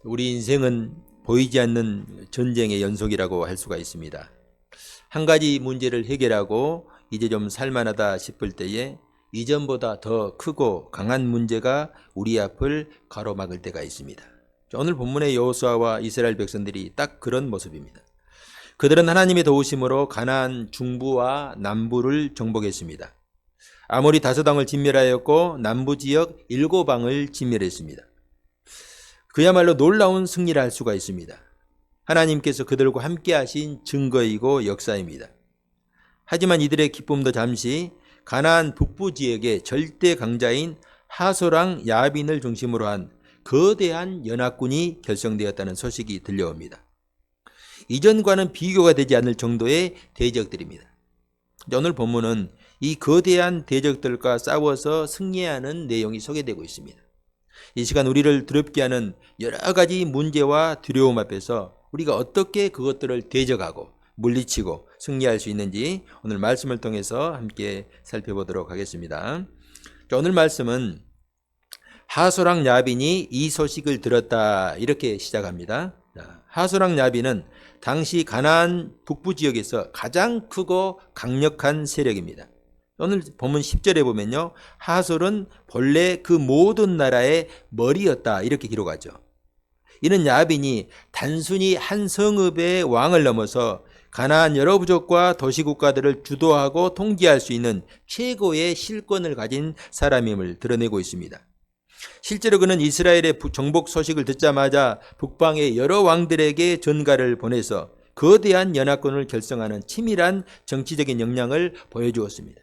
우리 인생은 보이지 않는 전쟁의 연속이라고 할 수가 있습니다. 한 가지 문제를 해결하고 이제 좀 살만하다 싶을 때에 이전보다 더 크고 강한 문제가 우리 앞을 가로막을 때가 있습니다. 오늘 본문의 여호수아와 이스라엘 백성들이 딱 그런 모습입니다. 그들은 하나님의 도우심으로 가나안 중부와 남부를 정복했습니다. 아모리 5왕을 진멸하였고 남부 지역 7왕을 진멸했습니다. 그야말로 놀라운 승리를 할 수가 있습니다. 하나님께서 그들과 함께 하신 증거이고 역사입니다. 하지만 이들의 기쁨도 잠시 가나안 북부 지역의 절대 강자인 하소랑 야빈을 중심으로 한 거대한 연합군이 결성되었다는 소식이 들려옵니다. 이전과는 비교가 되지 않을 정도의 대적들입니다. 오늘 본문은 이 거대한 대적들과 싸워서 승리하는 내용이 소개되고 있습니다. 이 시간 우리를 두렵게 하는 여러 가지 문제와 두려움 앞에서 우리가 어떻게 그것들을 대적하고 물리치고 승리할 수 있는지 오늘 말씀을 통해서 함께 살펴보도록 하겠습니다. 오늘 말씀은 하소랑 야빈이 이 소식을 들었다 이렇게 시작합니다. 하소랑 야빈은 당시 가나안 북부 지역에서 가장 크고 강력한 세력입니다. 오늘 본문 10절에 보면요. 하솔은 본래 그 모든 나라의 머리였다 이렇게 기록하죠. 이는 야빈이 단순히 한 성읍의 왕을 넘어서 가나안 여러 부족과 도시국가들을 주도하고 통제할 수 있는 최고의 실권을 가진 사람임을 드러내고 있습니다. 실제로 그는 이스라엘의 정복 소식을 듣자마자 북방의 여러 왕들에게 전가를 보내서 거대한 연합군을 결성하는 치밀한 정치적인 역량을 보여주었습니다.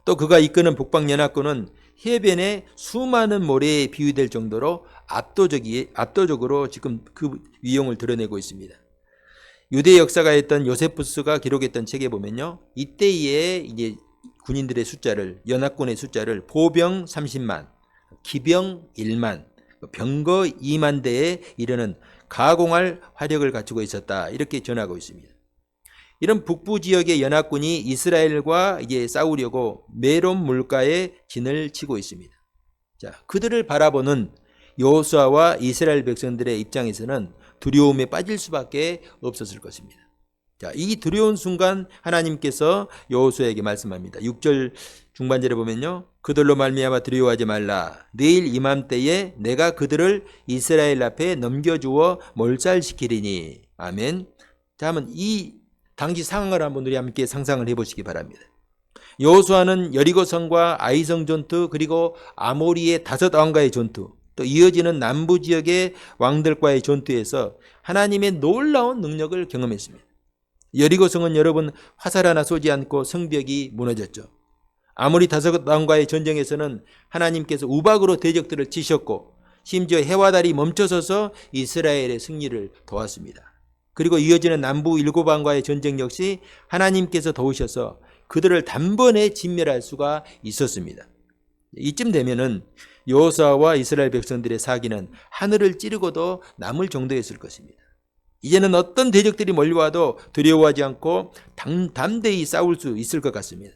또 그가 이끄는 북방연합군은 해변의 수많은 모래에 비유될 정도로 압도적으로 지금 그 위용을 드러내고 있습니다. 유대 역사가였던 요세푸스가 기록했던 책에 보면요. 이때의 이제 군인들의 숫자를, 연합군의 숫자를 보병 30만, 기병 1만, 병거 2만 대에 이르는 가공할 화력을 갖추고 있었다. 이렇게 전하고 있습니다. 이런 북부 지역의 연합군이 이스라엘과 이제 싸우려고 메론 물가에 진을 치고 있습니다. 자, 그들을 바라보는 여호수아와 이스라엘 백성들의 입장에서는 두려움에 빠질 수밖에 없었을 것입니다. 자, 이 두려운 순간 하나님께서 여호수아에게 말씀합니다. 6절 중반절에 보면요. 그들로 말미암아 두려워하지 말라. 내일 이맘때에 내가 그들을 이스라엘 앞에 넘겨주어 몰살시키리니. 아멘. 자, 한번 이 당시 상황을 한번 우리 함께 상상을 해보시기 바랍니다. 여호수아는 여리고성과 아이성 전투 그리고 아모리의 5왕과의 전투 또 이어지는 남부 지역의 왕들과의 전투에서 하나님의 놀라운 능력을 경험했습니다. 여리고성은 여러분 화살 하나 쏘지 않고 성벽이 무너졌죠. 아모리 5왕과의 전쟁에서는 하나님께서 우박으로 대적들을 치셨고 심지어 해와 달이 멈춰서서 이스라엘의 승리를 도왔습니다. 그리고 이어지는 남부 7왕과의 전쟁 역시 하나님께서 도우셔서 그들을 단번에 진멸할 수가 있었습니다. 이쯤 되면은 여호수아와 이스라엘 백성들의 사기는 하늘을 찌르고도 남을 정도였을 것입니다. 이제는 어떤 대적들이 몰려와도 두려워하지 않고 담대히 싸울 수 있을 것 같습니다.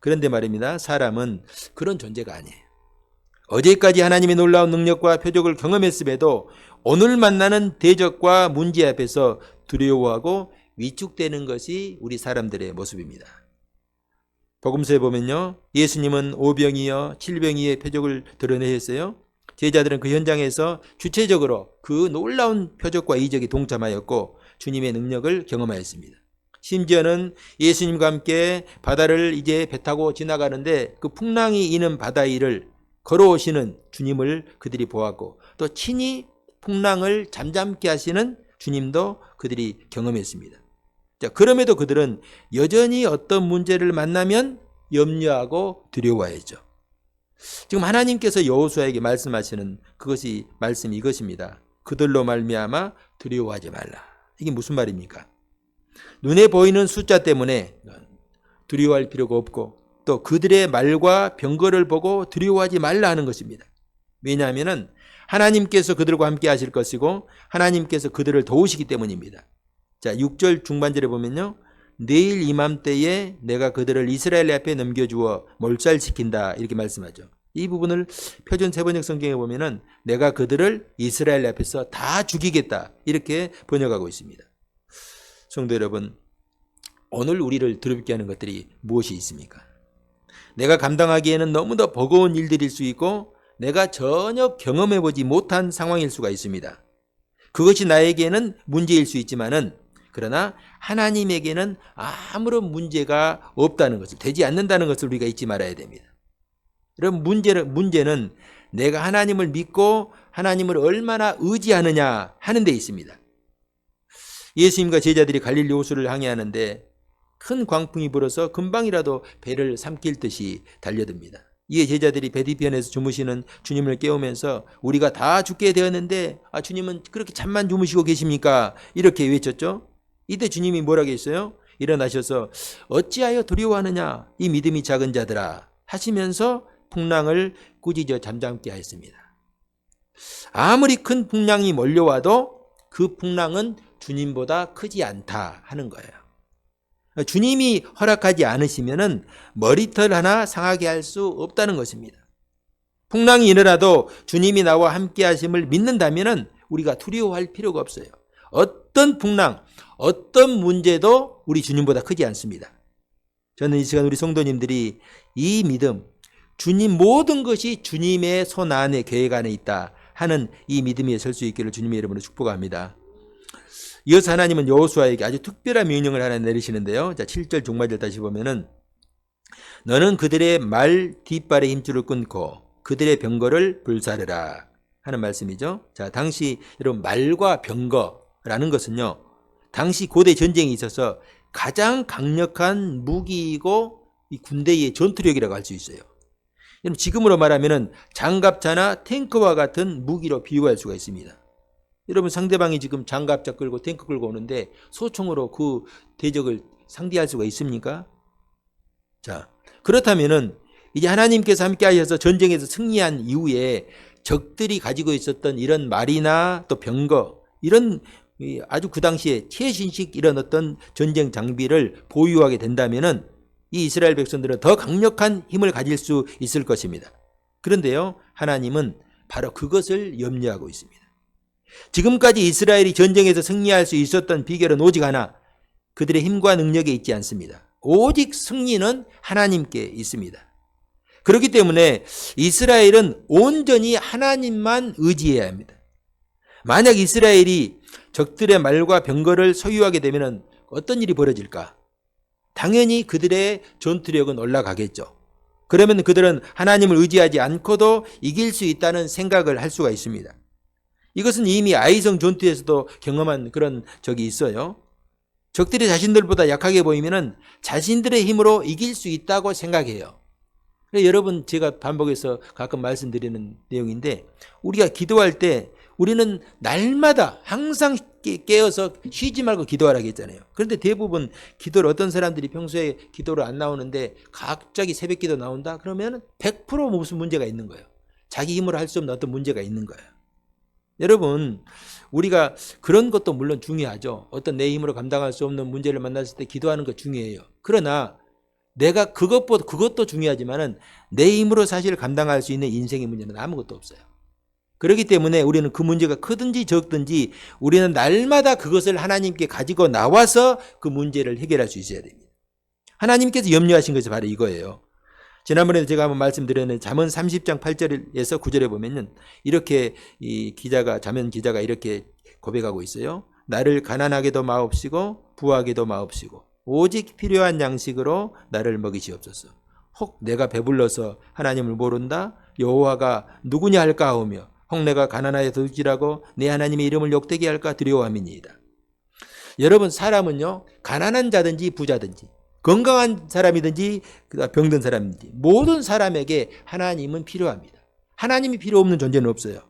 그런데 말입니다. 사람은 그런 존재가 아니에요. 어제까지 하나님의 놀라운 능력과 표적을 경험했음에도 오늘 만나는 대적과 문제 앞에서 두려워하고 위축되는 것이 우리 사람들의 모습입니다. 복음서에 보면요. 예수님은 오병이어 칠병이의 표적을 드러내셨어요. 제자들은 그 현장에서 주체적으로 그 놀라운 표적과 이적이 동참하였고 주님의 능력을 경험하였습니다. 심지어는 예수님과 함께 바다를 이제 배 타고 지나가는데 그 풍랑이 이는 바다 위를 걸어오시는 주님을 그들이 보았고 또 친히 풍랑을 잠잠케 하시는 주님도 그들이 경험했습니다. 자, 그럼에도 그들은 여전히 어떤 문제를 만나면 염려하고 두려워하죠. 지금 하나님께서 여호수아에게 말씀하시는 그것이 말씀이 이것입니다. 그들로 말미암아 두려워하지 말라. 이게 무슨 말입니까? 눈에 보이는 숫자 때문에 두려워할 필요가 없고 또 그들의 말과 병거를 보고 두려워하지 말라 하는 것입니다. 왜냐하면 하나님께서 그들과 함께 하실 것이고 하나님께서 그들을 도우시기 때문입니다. 자, 6절 중반절에 보면요. 내일 이맘때에 내가 그들을 이스라엘 앞에 넘겨주어 몰살시킨다 이렇게 말씀하죠. 이 부분을 표준 세번역 성경에 보면은 내가 그들을 이스라엘 앞에서 다 죽이겠다 이렇게 번역하고 있습니다. 성도 여러분, 오늘 우리를 두렵게 하는 것들이 무엇이 있습니까? 내가 감당하기에는 너무도 버거운 일들일 수 있고 내가 전혀 경험해보지 못한 상황일 수가 있습니다. 그것이 나에게는 문제일 수 있지만은 그러나 하나님에게는 아무런 문제가 없다는 것을, 되지 않는다는 것을 우리가 잊지 말아야 됩니다. 여러분, 문제는 내가 하나님을 믿고 하나님을 얼마나 의지하느냐 하는 데 있습니다. 예수님과 제자들이 갈릴리 호수를 항해하는데 큰 광풍이 불어서 금방이라도 배를 삼킬 듯이 달려듭니다. 이에 제자들이 배 뒤편에서 주무시는 주님을 깨우면서 우리가 다 죽게 되었는데 주님은 그렇게 잠만 주무시고 계십니까? 이렇게 외쳤죠. 이때 주님이 뭐라고 했어요? 일어나셔서 어찌하여 두려워하느냐 이 믿음이 작은 자들아 하시면서 풍랑을 꾸짖어 잠잠게 하였습니다. 아무리 큰 풍랑이 몰려와도 그 풍랑은 주님보다 크지 않다 하는 거예요. 주님이 허락하지 않으시면은 머리털 하나 상하게 할 수 없다는 것입니다. 풍랑이 일어나도 주님이 나와 함께 하심을 믿는다면은 우리가 두려워할 필요가 없어요. 어떤 풍랑, 어떤 문제도 우리 주님보다 크지 않습니다. 저는 이 시간 우리 성도님들이 이 믿음, 주님 모든 것이 주님의 손 안에 계획 안에 있다 하는 이 믿음에 설 수 있기를 주님의 이름으로 축복합니다. 이어서 하나님은 여호수아에게 아주 특별한 명령을 하나 내리시는데요. 자, 7절 중반절 다시 보면은 너는 그들의 말 뒷발의 힘줄을 끊고 그들의 병거를 불사르라 하는 말씀이죠. 자, 당시 여러분 말과 병거라는 것은요. 당시 고대 전쟁에 있어서 가장 강력한 무기이고 이 군대의 전투력이라고 할 수 있어요. 여러분 지금으로 말하면은 장갑차나 탱크와 같은 무기로 비유할 수가 있습니다. 여러분 상대방이 지금 장갑차 끌고 탱크 끌고 오는데 소총으로 그 대적을 상대할 수가 있습니까? 자, 그렇다면은 이제 하나님께서 함께 하셔서 전쟁에서 승리한 이후에 적들이 가지고 있었던 이런 말이나 또 병거 이런 아주 그 당시에 최신식 이런 어떤 전쟁 장비를 보유하게 된다면은 이 이스라엘 백성들은 더 강력한 힘을 가질 수 있을 것입니다. 그런데요, 하나님은 바로 그것을 염려하고 있습니다. 지금까지 이스라엘이 전쟁에서 승리할 수 있었던 비결은 오직 하나, 그들의 힘과 능력에 있지 않습니다. 오직 승리는 하나님께 있습니다. 그렇기 때문에 이스라엘은 온전히 하나님만 의지해야 합니다. 만약 이스라엘이 적들의 말과 병거를 소유하게 되면 어떤 일이 벌어질까? 당연히 그들의 전투력은 올라가겠죠. 그러면 그들은 하나님을 의지하지 않고도 이길 수 있다는 생각을 할 수가 있습니다. 이것은 이미 아이성 전투에서도 경험한 그런 적이 있어요. 적들이 자신들보다 약하게 보이면 자신들의 힘으로 이길 수 있다고 생각해요. 여러분 제가 반복해서 가끔 말씀드리는 내용인데 우리가 기도할 때 우리는 날마다 항상 깨어서 쉬지 말고 기도하라고 했잖아요. 그런데 대부분 기도를 어떤 사람들이 평소에 기도를 안 나오는데 갑자기 새벽 기도 나온다? 그러면 100% 무슨 문제가 있는 거예요. 자기 힘으로 할 수 없는 어떤 문제가 있는 거예요. 여러분 우리가 그런 것도 물론 중요하죠. 어떤 내 힘으로 감당할 수 없는 문제를 만났을 때 기도하는 거 중요해요. 그러나 내가 그것도 중요하지만은 내 힘으로 사실 감당할 수 있는 인생의 문제는 아무것도 없어요. 그렇기 때문에 우리는 그 문제가 크든지 적든지 우리는 날마다 그것을 하나님께 가지고 나와서 그 문제를 해결할 수 있어야 됩니다. 하나님께서 염려하신 것이 바로 이거예요. 지난번에도 제가 한번 말씀드렸는데 잠언 30장 8절에서 9절에 보면은 이렇게 잠언 기자가 이렇게 고백하고 있어요. 나를 가난하게도 마옵시고 부하게도 마옵시고 오직 필요한 양식으로 나를 먹이시옵소서. 혹 내가 배불러서 하나님을 모른다? 여호와가 누구냐 할까 하오며 혹 내가 가난하여 도둑질하고 내 하나님의 이름을 욕되게 할까 두려워함이니이다. 여러분 사람은요 가난한 자든지 부자든지 건강한 사람이든지 병든 사람이든지 모든 사람에게 하나님은 필요합니다. 하나님이 필요 없는 존재는 없어요.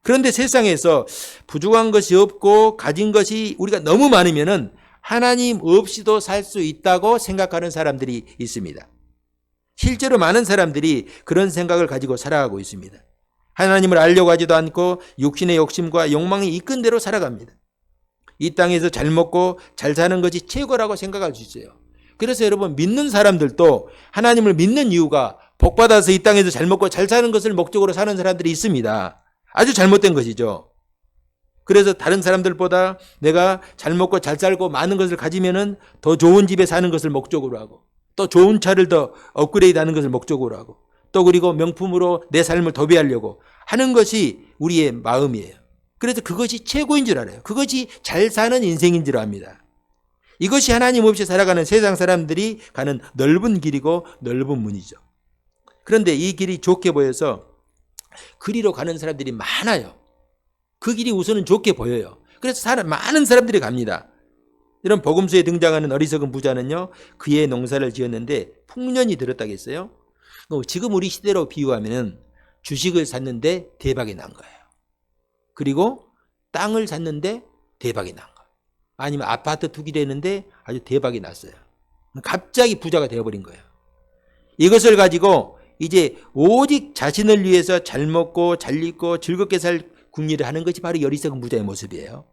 그런데 세상에서 부족한 것이 없고 가진 것이 우리가 너무 많으면은 하나님 없이도 살 수 있다고 생각하는 사람들이 있습니다. 실제로 많은 사람들이 그런 생각을 가지고 살아가고 있습니다. 하나님을 알려고 하지도 않고 육신의 욕심과 욕망이 이끈 대로 살아갑니다. 이 땅에서 잘 먹고 잘 사는 것이 최고라고 생각할 수 있어요. 그래서 여러분 믿는 사람들도 하나님을 믿는 이유가 복받아서 이 땅에서 잘 먹고 잘 사는 것을 목적으로 사는 사람들이 있습니다. 아주 잘못된 것이죠. 그래서 다른 사람들보다 내가 잘 먹고 잘 살고 많은 것을 가지면은 더 좋은 집에 사는 것을 목적으로 하고, 또 좋은 차를 더 업그레이드 하는 것을 목적으로 하고, 또 그리고 명품으로 내 삶을 도배하려고 하는 것이 우리의 마음이에요. 그래서 그것이 최고인 줄 알아요. 그것이 잘 사는 인생인 줄 압니다. 이것이 하나님 없이 살아가는 세상 사람들이 가는 넓은 길이고 넓은 문이죠. 그런데 이 길이 좋게 보여서 그리로 가는 사람들이 많아요. 그 길이 우선은 좋게 보여요. 그래서 많은 사람들이 갑니다. 이런 복음서에 등장하는 어리석은 부자는요, 그의 농사를 지었는데 풍년이 들었다겠어요. 지금 우리 시대로 비유하면 주식을 샀는데 대박이 난 거예요. 그리고 땅을 샀는데 대박이 난 거예요. 아니면 아파트 투기를 했는데 아주 대박이 났어요. 갑자기 부자가 되어버린 거예요. 이것을 가지고 이제 오직 자신을 위해서 잘 먹고 잘 입고 즐겁게 살 궁리를 하는 것이 바로 어리석은 부자의 모습이에요.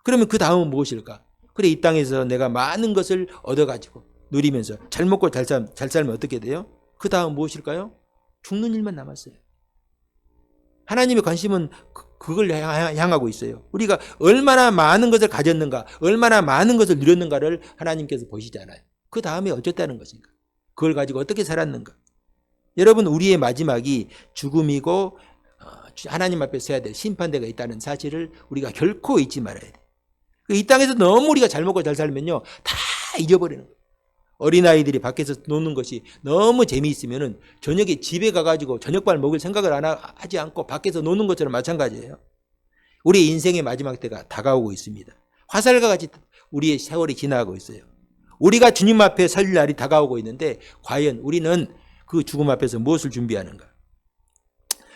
그러면 그 다음은 무엇일까? 그래, 이 땅에서 내가 많은 것을 얻어가지고 누리면서 잘 먹고 잘 살면 어떻게 돼요? 그 다음 무엇일까요? 죽는 일만 남았어요. 하나님의 관심은 그걸 향하고 있어요. 우리가 얼마나 많은 것을 가졌는가, 얼마나 많은 것을 누렸는가를 하나님께서 보시잖아요. 그 다음에 어쨌다는 것인가? 그걸 가지고 어떻게 살았는가? 여러분, 우리의 마지막이 죽음이고 하나님 앞에 서야 될 심판대가 있다는 사실을 우리가 결코 잊지 말아야 돼요. 이 땅에서 너무 우리가 잘 먹고 잘 살면요, 다 잊어버리는 거예요. 어린아이들이 밖에서 노는 것이 너무 재미있으면 저녁에 집에 가가지고 저녁밥 먹을 생각을 하지 않고 밖에서 노는 것처럼 마찬가지예요. 우리의 인생의 마지막 때가 다가오고 있습니다. 화살과 같이 우리의 세월이 지나가고 있어요. 우리가 주님 앞에 설 날이 다가오고 있는데 과연 우리는 그 죽음 앞에서 무엇을 준비하는가?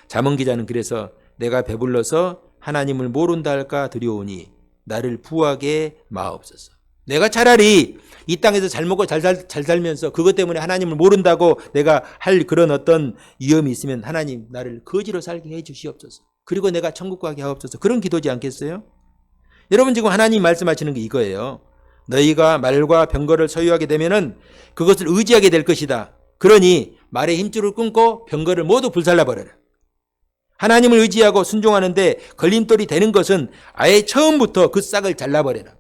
잠언 기자는 그래서 내가 배불러서 하나님을 모른다 할까 두려우니 나를 부하게 마옵소서. 내가 차라리 이 땅에서 잘 먹고 잘 살면서 그것 때문에 하나님을 모른다고 내가 할 그런 어떤 위험이 있으면 하나님 나를 거지로 살게 해 주시옵소서. 그리고 내가 천국 가게 하옵소서. 그런 기도지 않겠어요? 여러분, 지금 하나님 말씀하시는 게 이거예요. 너희가 말과 병거를 소유하게 되면은 그것을 의지하게 될 것이다. 그러니 말의 힘줄을 끊고 병거를 모두 불살라버려라. 하나님을 의지하고 순종하는데 걸림돌이 되는 것은 아예 처음부터 그 싹을 잘라버려라.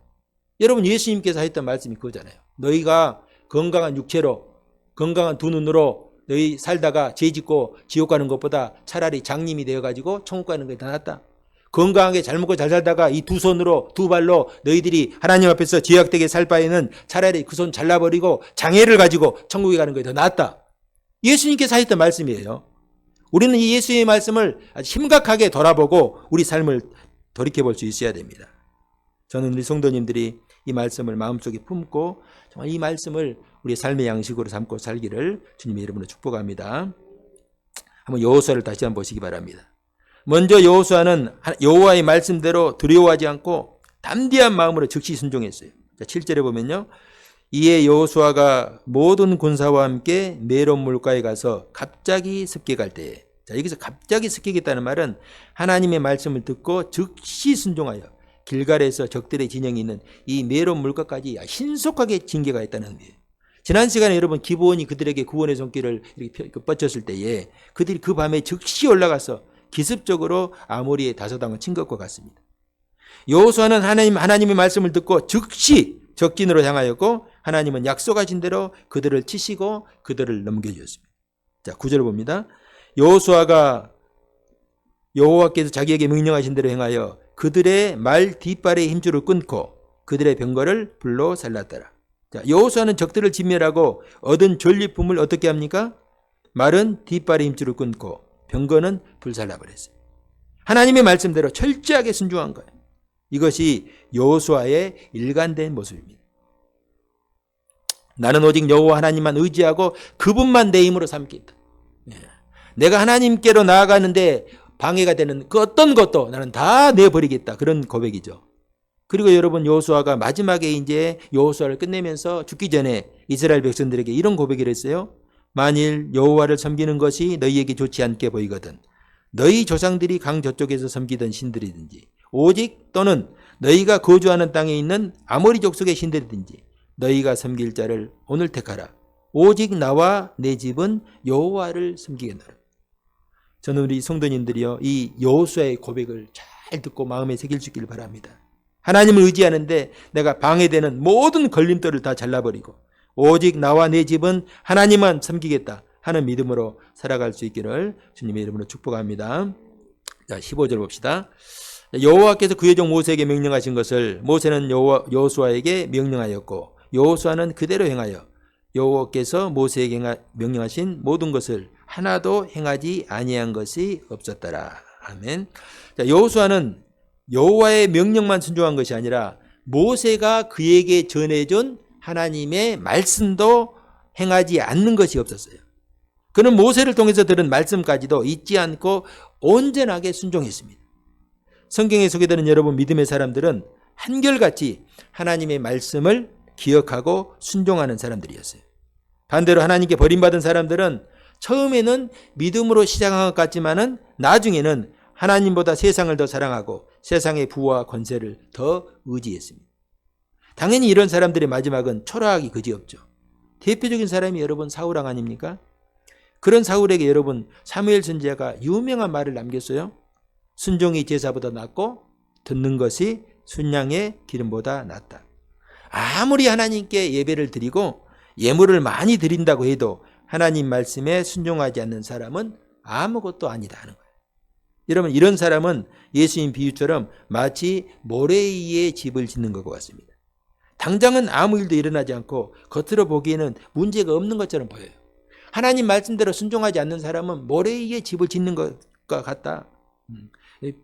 여러분, 예수님께서 했던 말씀이 그거잖아요. 너희가 건강한 육체로, 건강한 두 눈으로 너희 살다가 죄 짓고 지옥 가는 것보다 차라리 장님이 되어가지고 천국 가는 게 더 낫다. 건강하게 잘 먹고 잘 살다가 이 두 손으로, 두 발로 너희들이 하나님 앞에서 죄악되게 살 바에는 차라리 그 손 잘라버리고 장애를 가지고 천국에 가는 게 더 낫다. 예수님께서 하셨던 말씀이에요. 우리는 이 예수의 말씀을 아주 심각하게 돌아보고 우리 삶을 돌이켜볼 수 있어야 됩니다. 저는 우리 성도님들이 이 말씀을 마음속에 품고 정말 이 말씀을 우리 삶의 양식으로 삼고 살기를 주님의 이름으로 축복합니다. 한번 여호수아를 다시 한번 보시기 바랍니다. 먼저 여호수아는 여호와의 말씀대로 두려워하지 않고 담대한 마음으로 즉시 순종했어요. 7절에 보면요. 이에 여호수아가 모든 군사와 함께 메론 물가에 가서 갑자기 습격할 때에, 여기서 갑자기 습격했다는 말은 하나님의 말씀을 듣고 즉시 순종하여 길갈에서 적들의 진영이 있는 이 메론 물가까지 신속하게 징계가 있다는 의미예요. 지난 시간에 여러분 기브온이 그들에게 구원의 손길을 이렇게 뻗쳤을 때에 그들이 그 밤에 즉시 올라가서 기습적으로 아모리의 다소당을 친 것과 같습니다. 여호수아는 하나님의 말씀을 듣고 즉시 적진으로 향하였고 하나님은 약속하신 대로 그들을 치시고 그들을 넘겨주었습니다. 자, 9절 봅니다. 여호수아가 여호와께서 자기에게 명령하신 대로 행하여 그들의 말 뒷발의 힘줄을 끊고 그들의 병거를 불로 살랐더라. 자, 여호수아는 적들을 진멸하고 얻은 전리품을 어떻게 합니까? 말은 뒷발의 힘줄을 끊고 병거는 불살라버렸어요. 하나님의 말씀대로 철저하게 순종한 거예요. 이것이 여호수아의 일관된 모습입니다. 나는 오직 여호와 하나님만 의지하고 그분만 내 힘으로 삼겠다. 내가 하나님께로 나아가는데 방해가 되는 그 어떤 것도 나는 다 내버리겠다. 그런 고백이죠. 그리고 여러분, 여호수아가 마지막에 이제 여호수아를 끝내면서 죽기 전에 이스라엘 백성들에게 이런 고백을 했어요. 만일 여호와를 섬기는 것이 너희에게 좋지 않게 보이거든 너희 조상들이 강 저쪽에서 섬기던 신들이든지 오직 또는 너희가 거주하는 땅에 있는 아모리 족속의 신들이든지 너희가 섬길 자를 오늘 택하라. 오직 나와 내 집은 여호와를 섬기겠노라. 저는 우리 성도님들이요, 이 여호수아의 고백을 잘 듣고 마음에 새길 수 있기를 바랍니다. 하나님을 의지하는데 내가 방해되는 모든 걸림돌을 다 잘라버리고 오직 나와 내 집은 하나님만 섬기겠다 하는 믿음으로 살아갈 수 있기를 주님의 이름으로 축복합니다. 자, 15절 봅시다. 여호와께서 그의 종 모세에게 명령하신 것을 모세는 여호수아에게 명령하였고 여호수아는 그대로 행하여 여호와께서 모세에게 명령하신 모든 것을 하나도 행하지 아니한 것이 없었더라. 아멘. 자, 여호수아는 여호와의 명령만 순종한 것이 아니라 모세가 그에게 전해준 하나님의 말씀도 행하지 않는 것이 없었어요. 그는 모세를 통해서 들은 말씀까지도 잊지 않고 온전하게 순종했습니다. 성경에 소개되는 여러분 믿음의 사람들은 한결같이 하나님의 말씀을 기억하고 순종하는 사람들이었어요. 반대로 하나님께 버림받은 사람들은 처음에는 믿음으로 시작한 것 같지만은 나중에는 하나님보다 세상을 더 사랑하고 세상의 부와 권세를 더 의지했습니다. 당연히 이런 사람들의 마지막은 초라하기 그지없죠. 대표적인 사람이 여러분 사울왕 아닙니까? 그런 사울에게 여러분 사무엘 선지자가 유명한 말을 남겼어요. 순종이 제사보다 낫고 듣는 것이 순양의 기름보다 낫다. 아무리 하나님께 예배를 드리고 예물을 많이 드린다고 해도 하나님 말씀에 순종하지 않는 사람은 아무것도 아니다 하는 거예요. 여러분 이런 사람은 예수님 비유처럼 마치 모래 위에 집을 짓는 것과 같습니다. 당장은 아무 일도 일어나지 않고 겉으로 보기에는 문제가 없는 것처럼 보여요. 하나님 말씀대로 순종하지 않는 사람은 모래 위에 집을 짓는 것과 같다.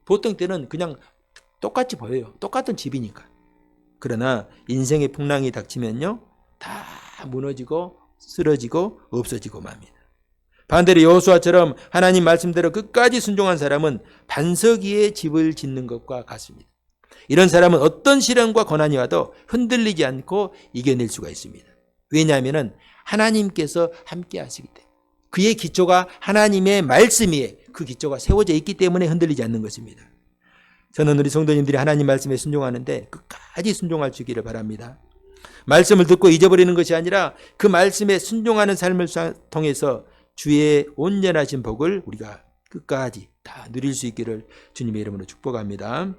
보통 때는 그냥 똑같이 보여요. 똑같은 집이니까. 그러나 인생의 풍랑이 닥치면요 다 무너지고 쓰러지고 없어지고 맙니다. 반대로 여호수아처럼 하나님 말씀대로 끝까지 순종한 사람은 반석 위에 집을 짓는 것과 같습니다. 이런 사람은 어떤 시련과 고난이 와도 흔들리지 않고 이겨낼 수가 있습니다. 왜냐하면 하나님께서 함께 하시기 때문에 그의 기초가 하나님의 말씀 위에 그 기초가 세워져 있기 때문에 흔들리지 않는 것입니다. 저는 우리 성도님들이 하나님 말씀에 순종하는데 끝까지 순종할 수 있기를 바랍니다. 말씀을 듣고 잊어버리는 것이 아니라 그 말씀에 순종하는 삶을 통해서 주의 온전하신 복을 우리가 끝까지 다 누릴 수 있기를 주님의 이름으로 축복합니다.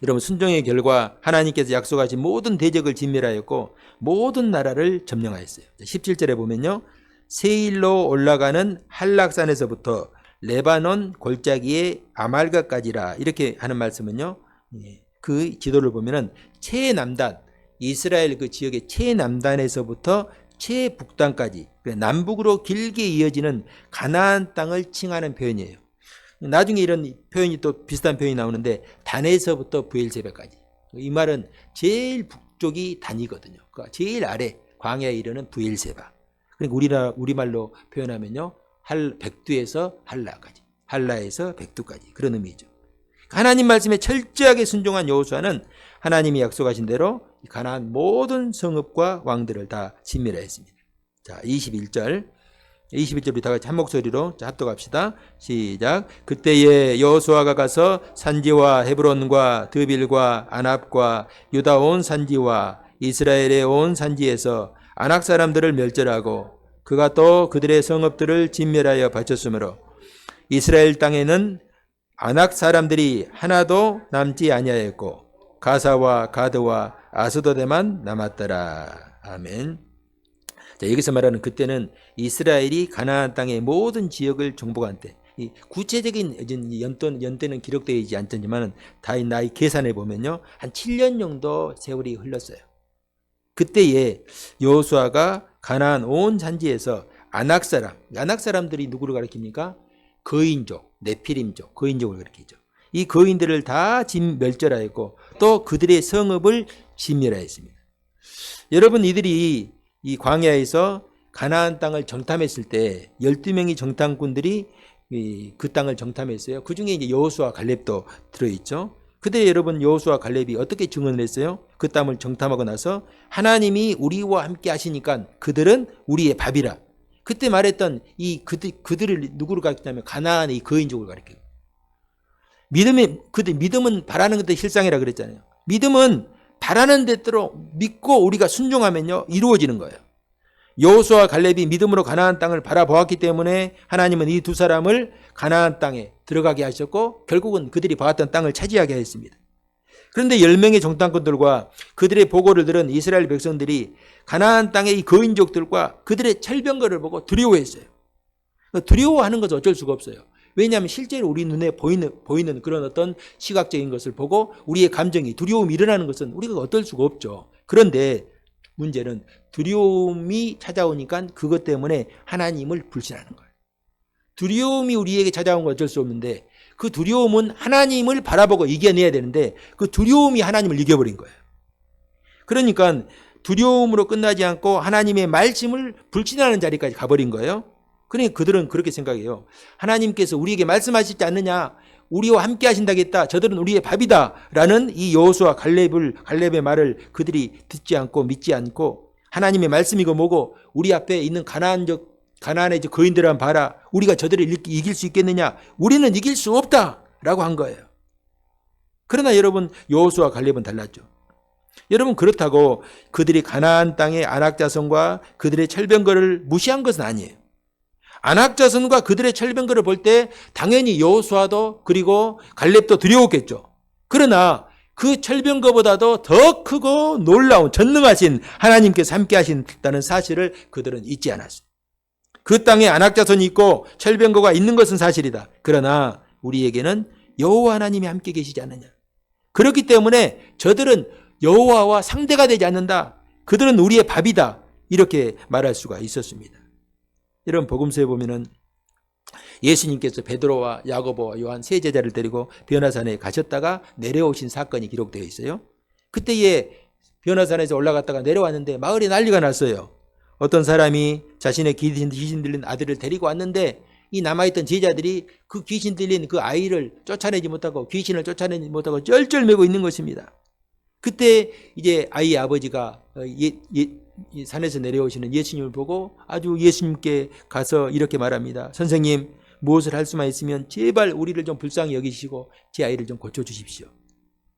여러분 순종의 결과 하나님께서 약속하신 모든 대적을 진멸하였고 모든 나라를 점령하였어요. 17절에 보면요. 세일로 올라가는 한락산에서부터 레바논 골짜기의 아말가까지라 이렇게 하는 말씀은요. 그 지도를 보면은 최남단 이스라엘 그 지역의 최남단에서부터 최북단까지 남북으로 길게 이어지는 가나안 땅을 칭하는 표현이에요. 나중에 이런 표현이 또 비슷한 표현이 나오는데 단에서부터 브엘세바까지. 이 말은 제일 북쪽이 단이거든요. 그러니까 제일 아래 광야에 이르는 브엘세바. 그러니까 우리말로 표현하면요. 백두에서 한라까지. 한라에서 백두까지. 그런 의미죠. 하나님 말씀에 철저하게 순종한 여호수아는 하나님이 약속하신 대로 가나안 모든 성읍과 왕들을 다 진멸하였습니다. 자, 21절 우리 다 같이 한 목소리로 합독합시다. 시작. 그때에 여호수아가 가서 산지와 헤브론과 드빌과 아납과 유다 온 산지와 이스라엘의 온 산지에서 아낙 사람들을 멸절하고 그가 또 그들의 성읍들을 진멸하여 바쳤으므로 이스라엘 땅에는 아낙 사람들이 하나도 남지 아니하였고 가사와 가드와 아스도데만 남았더라. 아멘. 자, 여기서 말하는 그때는 이스라엘이 가나안 땅의 모든 지역을 정복한 때, 이 구체적인 연대는 기록되어 있지 않지만 다 나이 계산해 보면요 한 7년 정도 세월이 흘렀어요. 그때에 여호수아가 가나안 온 산지에서 아낙 사람들이 누구를 가리킵니까? 거인족, 네피림족, 거인족을 가리키죠. 이 거인들을 다 멸절하였고 또 그들의 성읍을 진멸하였습니다. 여러분 이들이 이 광야에서 가나안 땅을 정탐했을 때 12명의 정탐꾼들이 그 땅을 정탐했어요. 그 중에 이제 여호수아 갈렙도 들어있죠. 그때 여러분 여호수아 갈렙이 어떻게 증언을 했어요? 그 땅을 정탐하고 나서 하나님이 우리와 함께 하시니까 그들은 우리의 밥이라. 그때 말했던 그들을 누구를 가리키냐면 가나안의 이 거인족을 가리켜요. 믿음은 바라는 것도 실상이라 그랬잖아요. 믿음은 바라는 대로 믿고 우리가 순종하면요 이루어지는 거예요. 여호수아와 갈렙이 믿음으로 가나안 땅을 바라보았기 때문에 하나님은 이 두 사람을 가나안 땅에 들어가게 하셨고 결국은 그들이 봐왔던 땅을 차지하게 했습니다. 그런데 10명의 정탐꾼들과 그들의 보고를 들은 이스라엘 백성들이 가나안 땅의 이 거인족들과 그들의 철병거를 보고 두려워했어요. 두려워하는 것은 어쩔 수가 없어요. 왜냐하면 실제로 우리 눈에 보이는 그런 어떤 시각적인 것을 보고 우리의 감정이 두려움이 일어나는 것은 우리가 어떨 수가 없죠. 그런데 문제는 두려움이 찾아오니까 그것 때문에 하나님을 불신하는 거예요. 두려움이 우리에게 찾아온 건 어쩔 수 없는데 그 두려움은 하나님을 바라보고 이겨내야 되는데 그 두려움이 하나님을 이겨버린 거예요. 그러니까 두려움으로 끝나지 않고 하나님의 말씀을 불신하는 자리까지 가버린 거예요. 그러니까 그들은 그렇게 생각해요. 하나님께서 우리에게 말씀하시지 않느냐, 우리와 함께 하신다겠다, 저들은 우리의 밥이다 라는 이 여호수아 갈렙의 말을 그들이 듣지 않고 믿지 않고 하나님의 말씀이고 뭐고 우리 앞에 있는 가나안의 거인들을 한번 봐라, 우리가 저들을 이길 수 있겠느냐, 우리는 이길 수 없다 라고 한 거예요. 그러나 여러분, 여호수아 갈렙은 달랐죠. 여러분, 그렇다고 그들이 가나안 땅의 안악자손과 그들의 철병거를 무시한 것은 아니에요. 안악자손과 그들의 철병거를 볼 때 당연히 여호수아도 그리고 갈렙도 두려웠겠죠. 그러나 그 철병거보다도 더 크고 놀라운 전능하신 하나님께서 함께 하신다는 사실을 그들은 잊지 않았어요. 그 땅에 안악자손이 있고 철병거가 있는 것은 사실이다. 그러나 우리에게는 여호와 하나님이 함께 계시지 않느냐. 그렇기 때문에 저들은 여호와와 상대가 되지 않는다. 그들은 우리의 밥이다. 이렇게 말할 수가 있었습니다. 이런 복음서에 보면은 예수님께서 베드로와 야고보와 요한 세 제자를 데리고 변화산에 가셨다가 내려오신 사건이 기록되어 있어요. 그때에 변화산에서 올라갔다가 내려왔는데 마을에 난리가 났어요. 어떤 사람이 자신의 귀신 들린 아들을 데리고 왔는데 이 남아있던 제자들이 그 귀신 들린 그 아이를 쫓아내지 못하고 귀신을 쫓아내지 못하고 쩔쩔매고 있는 것입니다. 그때 이제 아이의 아버지가 이 산에서 내려오시는 예수님을 보고 아주 예수님께 가서 이렇게 말합니다. 선생님, 무엇을 할 수만 있으면 제발 우리를 좀 불쌍히 여기시고 제 아이를 좀 고쳐주십시오.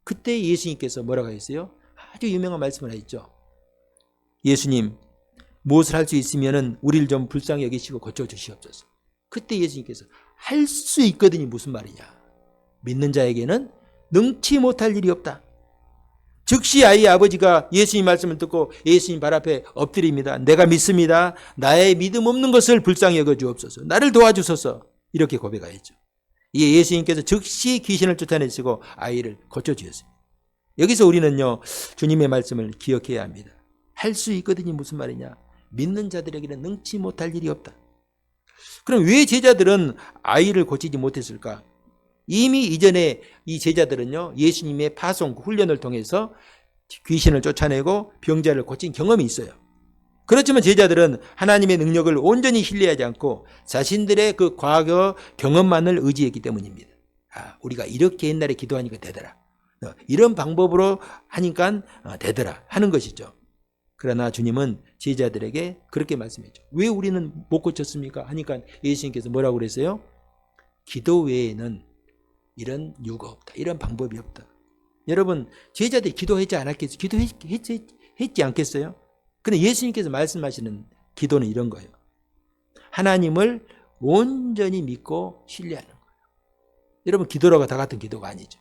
그때 예수님께서 뭐라고 했어요? 아주 유명한 말씀을 하셨죠. 예수님, 무엇을 할 수 있으면 우리를 좀 불쌍히 여기시고 고쳐주시옵소서. 그때 예수님께서 할 수 있거든이 무슨 말이냐. 믿는 자에게는 능치 못할 일이 없다. 즉시 아이의 아버지가 예수님 말씀을 듣고 예수님 발 앞에 엎드립니다. 내가 믿습니다. 나의 믿음 없는 것을 불쌍히 여겨 주옵소서. 나를 도와주소서. 이렇게 고백하였죠. 이에 예수님께서 즉시 귀신을 쫓아내시고 아이를 고쳐주셨습니다. 여기서 우리는요, 주님의 말씀을 기억해야 합니다. 할 수 있거든이 무슨 말이냐. 믿는 자들에게는 능치 못할 일이 없다. 그럼 왜 제자들은 아이를 고치지 못했을까? 이미 이전에 이 제자들은요, 예수님의 파송 훈련을 통해서 귀신을 쫓아내고 병자를 고친 경험이 있어요. 그렇지만 제자들은 하나님의 능력을 온전히 신뢰하지 않고 자신들의 그 과거 경험만을 의지했기 때문입니다. 우리가 이렇게 옛날에 기도하니까 되더라. 이런 방법으로 하니까 되더라 하는 것이죠. 그러나 주님은 제자들에게 그렇게 말씀했죠. 왜 우리는 못 고쳤습니까? 하니까 예수님께서 뭐라고 그랬어요? 기도 외에는 이런 유가 없다. 이런 방법이 없다. 여러분, 제자들이 기도했지 않았겠어요? 기도했지 않겠어요? 근데 예수님께서 말씀하시는 기도는 이런 거예요. 하나님을 온전히 믿고 신뢰하는 거예요. 여러분, 기도라고 다 같은 기도가 아니죠.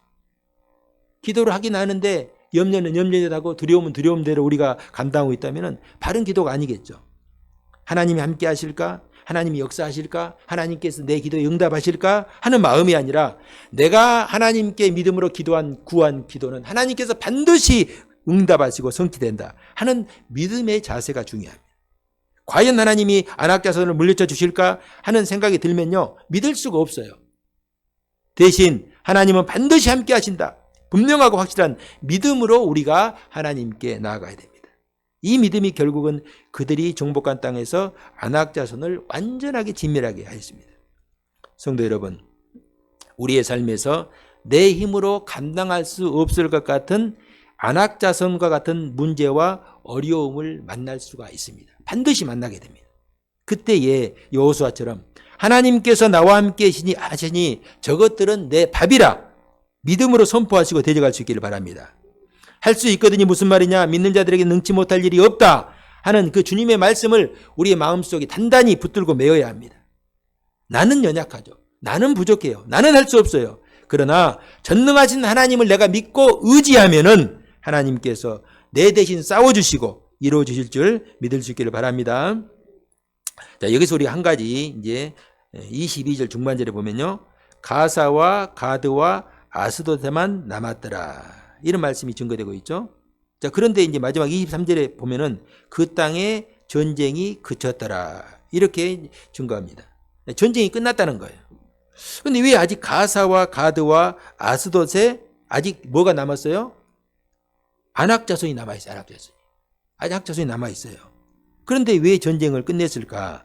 기도를 하긴 하는데 염려는 염려대로 두려움은 두려움대로 우리가 감당하고 있다면 바른 기도가 아니겠죠. 하나님이 함께 하실까? 하나님이 역사하실까? 하나님께서 내 기도에 응답하실까? 하는 마음이 아니라 내가 하나님께 믿음으로 구한 기도는 하나님께서 반드시 응답하시고 성취된다 하는 믿음의 자세가 중요합니다. 과연 하나님이 안악자손을 물리쳐 주실까 하는 생각이 들면요, 믿을 수가 없어요. 대신 하나님은 반드시 함께 하신다. 분명하고 확실한 믿음으로 우리가 하나님께 나아가야 됩니다. 이 믿음이 결국은 그들이 정복한 땅에서 안악자손을 완전하게 진멸하게 하였습니다. 성도 여러분, 우리의 삶에서 내 힘으로 감당할 수 없을 것 같은 안악자손과 같은 문제와 어려움을 만날 수가 있습니다. 반드시 만나게 됩니다. 그때에 여호수아처럼 하나님께서 나와 함께 하시니 저것들은 내 밥이라 믿음으로 선포하시고 대적할 수 있기를 바랍니다. 할 수 있거든요. 무슨 말이냐? 믿는 자들에게 능치 못할 일이 없다. 하는 그 주님의 말씀을 우리의 마음속에 단단히 붙들고 메어야 합니다. 나는 연약하죠. 나는 부족해요. 나는 할 수 없어요. 그러나 전능하신 하나님을 내가 믿고 의지하면은 하나님께서 내 대신 싸워주시고 이루어주실 줄 믿을 수 있기를 바랍니다. 자, 여기서 우리 한 가지 이제 22절 중반절에 보면요. 가사와 가드와 아스돗에만 남았더라. 이런 말씀이 증거되고 있죠. 자, 그런데 이제 마지막 23절에 보면은 그 땅에 전쟁이 그쳤더라. 이렇게 증거합니다. 전쟁이 끝났다는 거예요. 근데 왜 아직 가사와 가드와 아스돗에 아직 뭐가 남았어요? 아낙 자손이 남아있어요. 아낙 자손이 남아있어요. 그런데 왜 전쟁을 끝냈을까?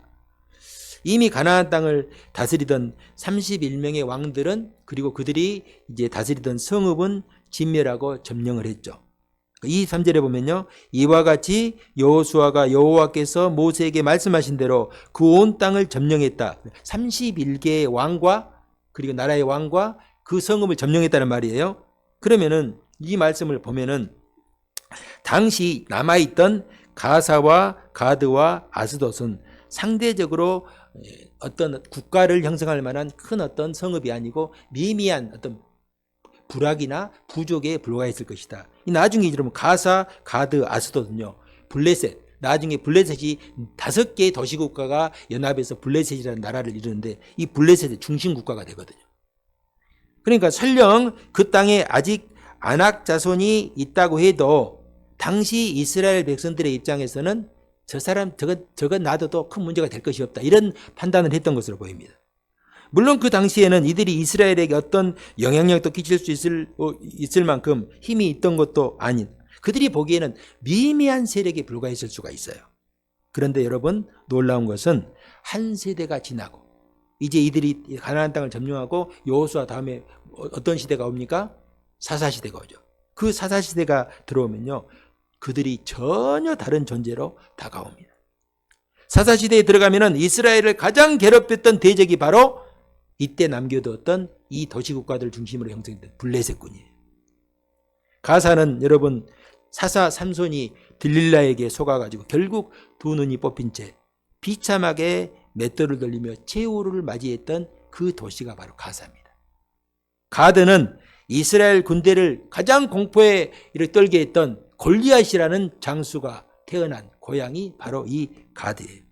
이미 가나안 땅을 다스리던 31명의 왕들은 그리고 그들이 이제 다스리던 성읍은 진멸하고 점령을 했죠. 23절에 보면요. 이와 같이 여호수아가 여호와께서 모세에게 말씀하신 대로 그 온 땅을 점령했다. 31개의 왕과 그리고 나라의 왕과 그 성읍을 점령했다는 말이에요. 그러면은 이 말씀을 보면은 당시 남아있던 가사와 가드와 아스돗은 상대적으로 어떤 국가를 형성할 만한 큰 어떤 성읍이 아니고 미미한 어떤 부락이나 부족에 불과했을 것이다. 나중에 여러분 가사, 가드, 아스돗은요. 블레셋, 나중에 블레셋이 5개의 도시국가가 연합해서 블레셋이라는 나라를 이루는데 이 블레셋의 중심 국가가 되거든요. 그러니까 설령 그 땅에 아직 아낙 자손이 있다고 해도 당시 이스라엘 백성들의 입장에서는 저 사람 저거 놔둬도 큰 문제가 될 것이 없다. 이런 판단을 했던 것으로 보입니다. 물론 그 당시에는 이들이 이스라엘에게 어떤 영향력도 끼칠 수 있을 만큼 힘이 있던 것도 아닌 그들이 보기에는 미미한 세력에 불과했을 수가 있어요. 그런데 여러분 놀라운 것은 한 세대가 지나고 이제 이들이 가나안 땅을 점령하고 여호수아 다음에 어떤 시대가 옵니까? 사사시대가 오죠. 그 사사시대가 들어오면요. 그들이 전혀 다른 존재로 다가옵니다. 사사시대에 들어가면은 이스라엘을 가장 괴롭혔던 대적이 바로 이때 남겨두었던 이 도시국가들 중심으로 형성된 블레셋군이에요. 가사는 여러분 사사 삼손이 들릴라에게 속아가지고 결국 두 눈이 뽑힌 채 비참하게 맷돌을 돌리며 최후를 맞이했던 그 도시가 바로 가사입니다. 가드는 이스라엘 군대를 가장 공포에 떨게 했던 골리앗이라는 장수가 태어난 고향이 바로 이 가드예요.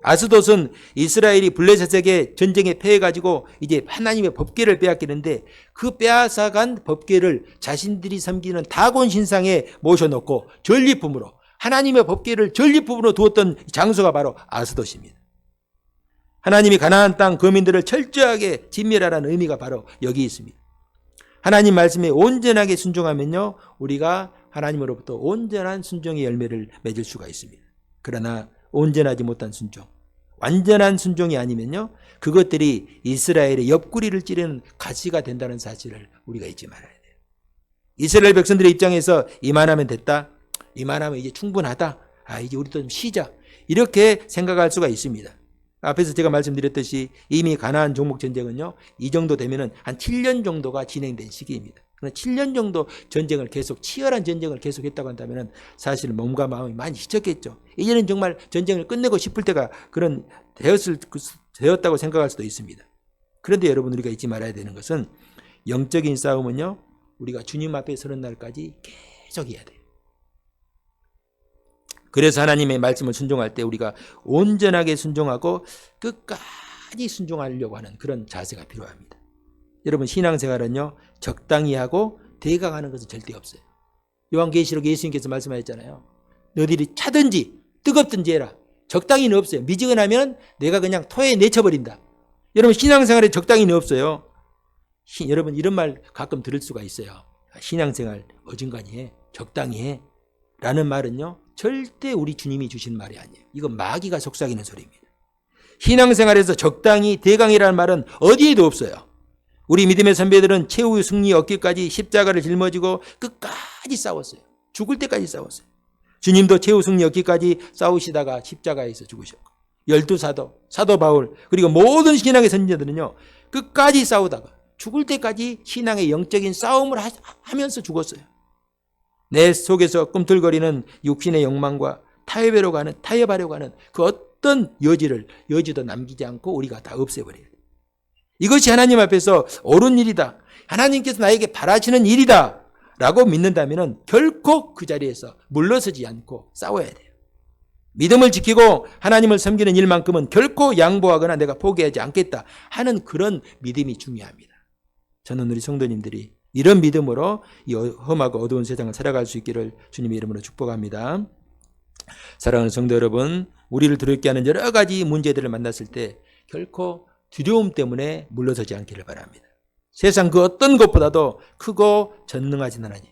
아스돗은 이스라엘이 블레셋에게 전쟁에 패해가지고 이제 하나님의 법궤를 빼앗기는데 그 빼앗아간 법궤를 자신들이 섬기는 다곤 신상에 모셔놓고 전리품으로 하나님의 법궤를 전리품으로 두었던 장소가 바로 아스돗입니다. 하나님이 가나안 땅 거민들을 철저하게 진멸하라는 의미가 바로 여기 있습니다. 하나님 말씀에 온전하게 순종하면요 우리가 하나님으로부터 온전한 순종의 열매를 맺을 수가 있습니다. 그러나 온전하지 못한 순종, 완전한 순종이 아니면요 그것들이 이스라엘의 옆구리를 찌르는 가시가 된다는 사실을 우리가 잊지 말아야 돼요. 이스라엘 백성들의 입장에서 이만하면 됐다, 이만하면 이제 충분하다, 이제 우리도 좀 쉬자, 이렇게 생각할 수가 있습니다. 앞에서 제가 말씀드렸듯이 이미 가나안 종목 전쟁은요 이 정도 되면은 한 7년 정도가 진행된 시기입니다. 그러나 7년 정도 전쟁을 계속 치열한 전쟁을 계속했다고 한다면은 사실 몸과 마음이 많이 지쳤겠죠. 이제는 정말 전쟁을 끝내고 싶을 때가 되었다고 생각할 수도 있습니다. 그런데 여러분 우리가 잊지 말아야 되는 것은 영적인 싸움은요 우리가 주님 앞에 서는 날까지 계속 해야 돼요. 그래서 하나님의 말씀을 순종할 때 우리가 온전하게 순종하고 끝까지 순종하려고 하는 그런 자세가 필요합니다. 여러분 신앙생활은요 적당히 하고 대강하는 것은 절대 없어요. 요한계시록 예수님께서 말씀하셨잖아요. 너희들이 차든지 뜨겁든지 해라. 적당히는 없어요. 미지근하면 내가 그냥 토에 내쳐버린다. 여러분 신앙생활에 적당히는 없어요. 여러분 이런 말 가끔 들을 수가 있어요. 신앙생활 어중간히 해, 적당히 해 라는 말은요 절대 우리 주님이 주신 말이 아니에요. 이건 마귀가 속삭이는 소리입니다. 신앙생활에서 적당히 대강이라는 말은 어디에도 없어요. 우리 믿음의 선배들은 최후의 승리 얻기까지 십자가를 짊어지고 끝까지 싸웠어요. 죽을 때까지 싸웠어요. 주님도 최후 승리 얻기까지 싸우시다가 십자가에서 죽으셨고 12사도, 사도 바울 그리고 모든 신앙의 선지자들은요 끝까지 싸우다가 죽을 때까지 신앙의 영적인 싸움을 하면서 죽었어요. 내 속에서 꿈틀거리는 육신의 욕망과 타협하려고 하는 그 어떤 여지도 남기지 않고 우리가 다 없애버려야 돼요. 이것이 하나님 앞에서 옳은 일이다. 하나님께서 나에게 바라시는 일이다. 라고 믿는다면 결코 그 자리에서 물러서지 않고 싸워야 돼요. 믿음을 지키고 하나님을 섬기는 일만큼은 결코 양보하거나 내가 포기하지 않겠다 하는 그런 믿음이 중요합니다. 저는 우리 성도님들이 이런 믿음으로 이 험하고 어두운 세상을 살아갈 수 있기를 주님의 이름으로 축복합니다. 사랑하는 성도 여러분, 우리를 두렵게 하는 여러 가지 문제들을 만났을 때 결코 두려움 때문에 물러서지 않기를 바랍니다. 세상 그 어떤 것보다도 크고 전능하신 하나님,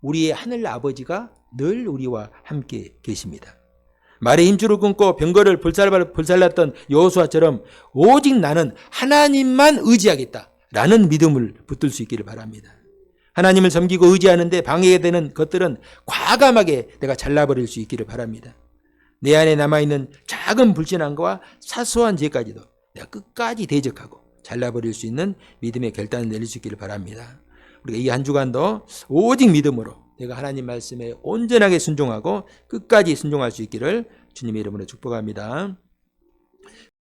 우리의 하늘 아버지가 늘 우리와 함께 계십니다. 말의 힘줄을 끊고 병거를 불살랐던 여호수아처럼 오직 나는 하나님만 의지하겠다라는 믿음을 붙들 수 있기를 바랍니다. 하나님을 섬기고 의지하는데 방해가 되는 것들은 과감하게 내가 잘라버릴 수 있기를 바랍니다. 내 안에 남아있는 작은 불신앙과 사소한 죄까지도 내가 끝까지 대적하고 잘라버릴 수 있는 믿음의 결단을 내릴 수 있기를 바랍니다. 우리가 이 한 주간도 오직 믿음으로 내가 하나님 말씀에 온전하게 순종하고 끝까지 순종할 수 있기를 주님의 이름으로 축복합니다.